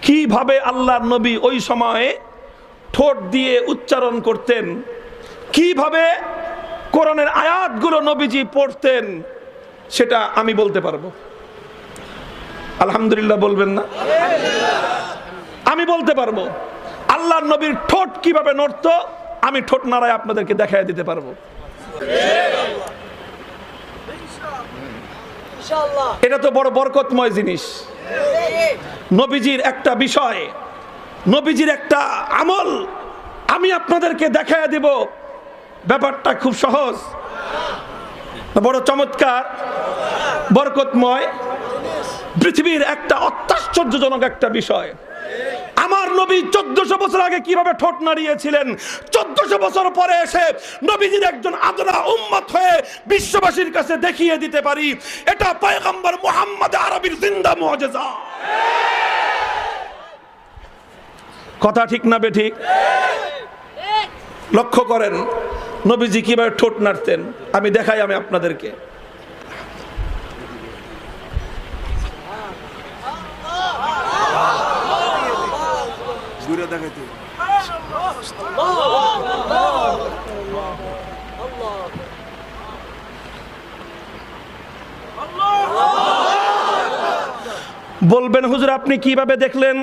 কিভাবে আল্লাহর নবী ওই সময়ে ঠোঁট দিয়ে উচ্চারণ করতেন, কিভাবে কোরআনের আয়াতগুলো নবীজি পড়তেন, সেটা আমি বলতে পারবো। আলহামদুলিল্লাহ বলবেন না? আমি বলতে পারবো। আল্লাহর নবীর ঠোঁট কিভাবে নড়তো আমি ঠোঁট নাড়ায় আপনাদেরকে দেখায় দিতে পারবো। এটা তো বড় বরকতময় জিনিস। নবীজির একটা বিষয়, নবীজির একটা আমল আমি আপনাদেরকে দেখায় দিব। ব্যাপারটা খুব সহজ, বড় চমৎকার, বরকতময়, পৃথিবীর একটা অত্যাশ্চর্যজনক একটা বিষয়। আমার নবী 1400 বছর আগে কিভাবে ঠোঁট নাড়িয়েছিলেন, 1400 বছর পরে এসে নবীজির একজন আদরা উম্মত হয়ে বিশ্ববাসীর কাছে দেখিয়ে দিতে পারি। এটা পয়গম্বর মুহাম্মদ আরবীর জিন্দা মুআজিজা। কথা ঠিক না বেঠিক? লক্ষ্য করেন নবীজি কিভাবে ঠোঁট নাড়তেন, আমি দেখাই আমি আপনাদেরকে। বলবেন হুজুর আপনি কিভাবে দেখলেন?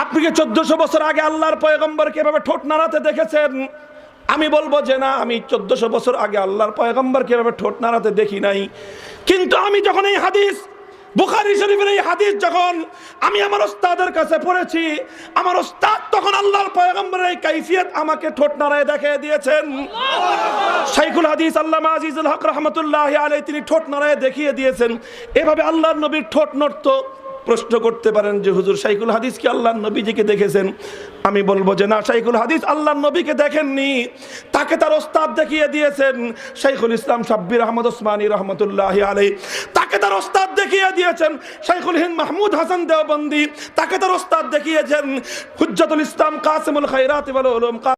আপনি কি 1400 বছর আগে আল্লাহর পয়গম্বর কিভাবে ঠোঁট নাড়াতে দেখেছেন? আমি বলবো যে না, আমি 1400 বছর আগে আল্লাহর পয়গম্বর কিভাবে ঠোঁট নাড়াতে দেখি নাই। কিন্তু আমি যখন এই হাদিস, বুখারী শরীফের এই হাদিস যখন আমি আমার ওস্তাদের কাছে পড়েছি, আমার ওস্তাদ তখন আল্লাহর পয়গম্বরের এই কাইফিয়ত আমাকে ঠোঁট নাড়ায় দেখিয়ে দিয়েছেন। শাইখুল হাদিস আল্লামা আজিজুল হক রাহমাতুল্লাহি আলাইহি তিনি ঠোঁট নাড়ায় দেখিয়ে দিয়েছেন। এভাবে আল্লাহর নবীর ঠোঁট নড়তো। প্রশ্ন করতে পারেন যে হুজুর শাইখুল হাদিস কি আল্লাহর নবীজিকে দেখেছেন? আমি বলবো যে না, শাইখুল হাদিস আল্লাহর নবীকে দেখেননি, তাকে তার ওস্তাদ দেখিয়ে দিয়েছেন। শাইখুল ইসলাম সাব্বির আহমদ ওসমানী রহমতুল্লাহি আলাইহি তাকে তার ওস্তাদ দেখিয়ে দিয়েছেন। শাইখুল হিন্দ মাহমুদ হাসান দেওবন্দি তাকে তার ওস্তাদ দেখিয়েছেন। হুজ্জাতুল ইসলাম কাসিমুল খায়রাত ওয়াল উলুম